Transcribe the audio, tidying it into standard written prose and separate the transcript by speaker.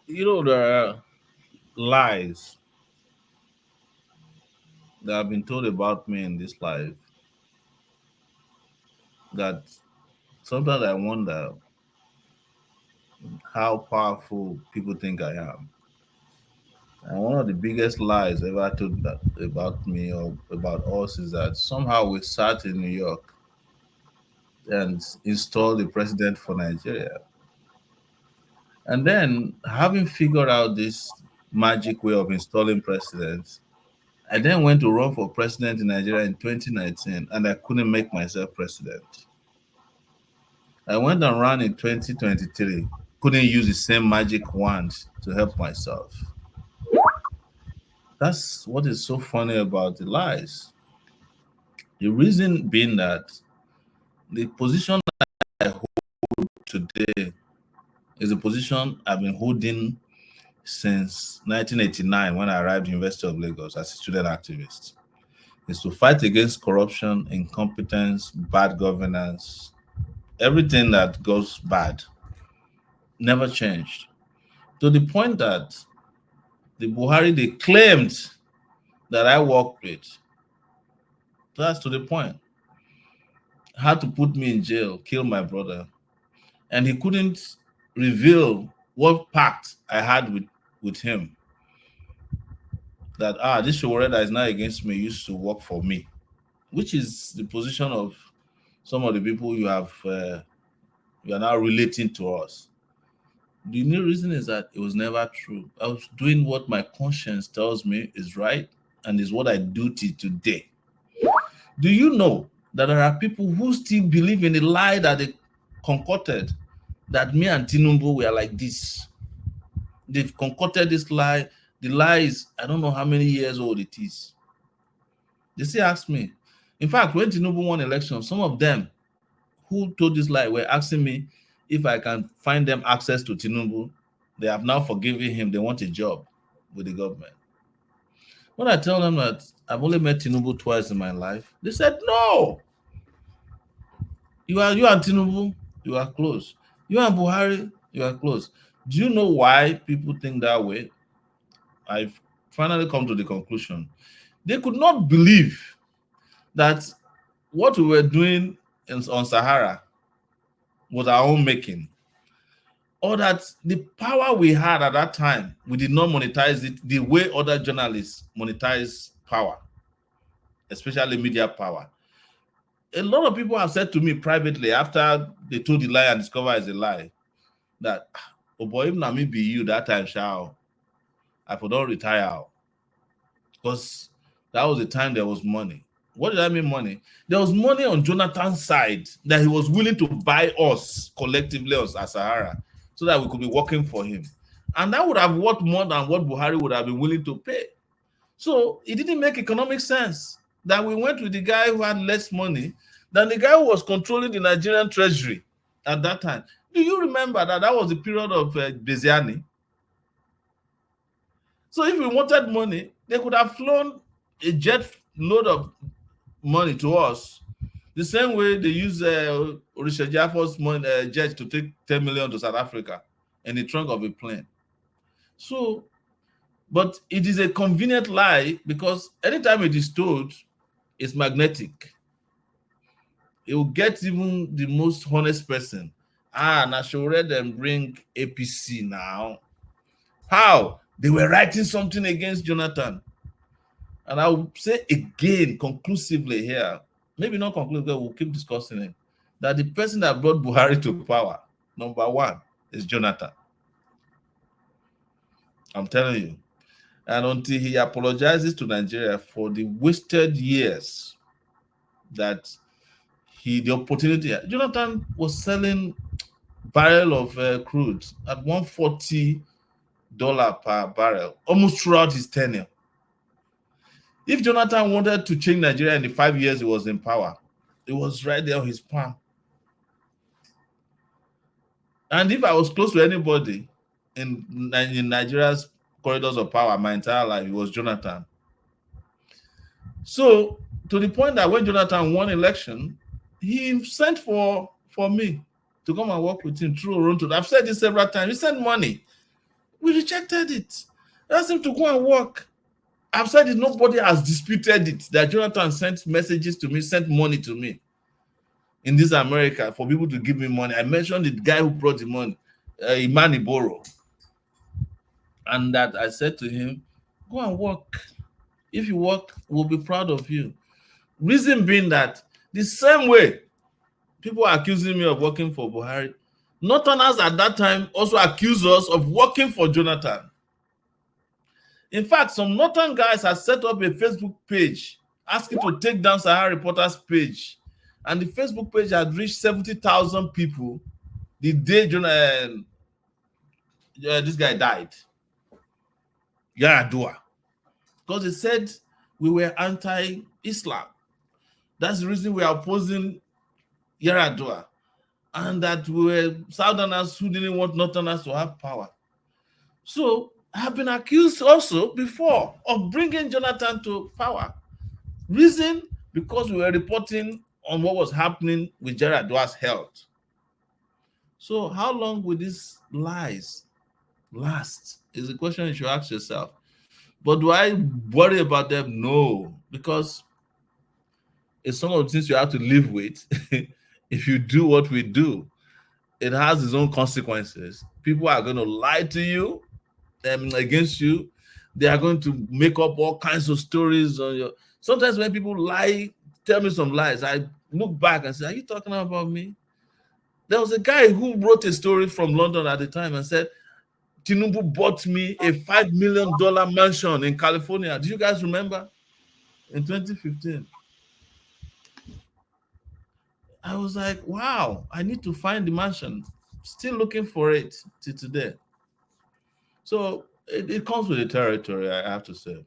Speaker 1: There are lies that have been told about me in this life that sometimes I wonder how powerful people think I am. And one of the biggest lies ever told about me or about us is that somehow we sat in New York and installed the president for Nigeria. And then, having figured out this magic way of installing presidents, I then went to run for president in Nigeria in 2019 and I couldn't make myself president. I went and ran in 2023, couldn't use the same magic wand to help myself. That's what is so funny about the lies. The reason being that the position I hold today is a position I've been holding since 1989 when I arrived at the University of Lagos as a student activist. Is to fight against corruption, incompetence, bad governance, everything that goes bad. Never changed. To the point that the Buhari they claimed that I worked with. That's to the point. Had to put me in jail, kill my brother, and he couldn't reveal what pact I had with him. That this Sowore that is now against me used to work for me, which is the position of some of the people you are now relating to us. The new reason is that it was never true. I was doing what my conscience tells me is right and is what I do till today. Do you know that there are people who still believe in the lie that they concocted that me and Tinubu were like this? They've concocted this lie. The lie is, I don't know how many years old it is. They still ask me. In fact, when Tinubu won election, some of them who told this lie were asking me if I can find them access to Tinubu. They have now forgiven him. They want a job with the government. When I tell them that I've only met Tinubu twice in my life, they said, no. You and Tinubu, you are close. You and Buhari, you are close. Do you know why people think that way? I've finally come to the conclusion. They could not believe that what we were doing on Sahara was our own making, or that the power we had at that time, we did not monetize it the way other journalists monetize power, especially media power. A lot of people have said to me privately after they told the lie and discover it's a lie that, oh boy, if not me be you that time, shall I for don't retire, because that was the time there was money. What did I mean money? There was money on Jonathan's side that he was willing to buy us collectively as Sahara so that we could be working for him. And that would have worth more than what Buhari would have been willing to pay. So it didn't make economic sense that we went with the guy who had less money than the guy who was controlling the Nigerian treasury at that time. Do you remember that that was the period of Beziani? So if we wanted money, they could have flown a jet load of money to us, the same way they use Orisha Jaffo's jet to take 10 million to South Africa in the trunk of a plane. So, but it is a convenient lie because anytime it is told, it's magnetic. It will get even the most honest person. Now Sowore them bring APC now. How? They were writing something against Jonathan. And I will say again, conclusively here, maybe not conclusively, we'll keep discussing it, that the person that brought Buhari to power, number one, is Jonathan. I'm telling you. And until he apologizes to Nigeria for the wasted years that the opportunity, Jonathan was selling barrel of crude at $140 per barrel, almost throughout his tenure. If Jonathan wanted to change Nigeria in the 5 years he was in power, it was right there on his palm. And if I was close to anybody in Nigeria's corridors of power my entire life, it was Jonathan. So, to the point that when Jonathan won election, he sent for me to come and work with him through Oronto. I've said this several times. He sent money. We rejected it. Asked him to go and work. I've said it, nobody has disputed it. That Jonathan sent messages to me, sent money to me in this America for people to give me money. I mentioned the guy who brought the money, Imani Boro. And that I said to him, go and work. If you work, we'll be proud of you. Reason being that the same way people are accusing me of working for Buhari, Northerners at that time also accused us of working for Jonathan. In fact, some Northern guys had set up a Facebook page asking to take down Sahara Reporters page. And the Facebook page had reached 70,000 people the day this guy died. Yar'adua. Because they said we were anti-Islam. That's the reason we are opposing Yar'adua. And that we were Southerners who didn't want Northerners to have power. So I have been accused also before of bringing Jonathan to power. Reason, because we were reporting on what was happening with Yar'adua's health. So how long will these lies last is the question you should ask yourself. But do I worry about them? No, because it's some of the things you have to live with. If you do what we do, it has its own consequences. People are going to lie to you against you. They are going to make up all kinds of stories on your. Sometimes when people lie, tell me some lies, I look back and say, are you talking about me? There was a guy who wrote a story from London at the time and said, Tinubu bought me a $5 million mansion in California. Do you guys remember? In 2015. I was like, wow, I need to find the mansion. Still looking for it till today. So it comes with the territory, I have to say.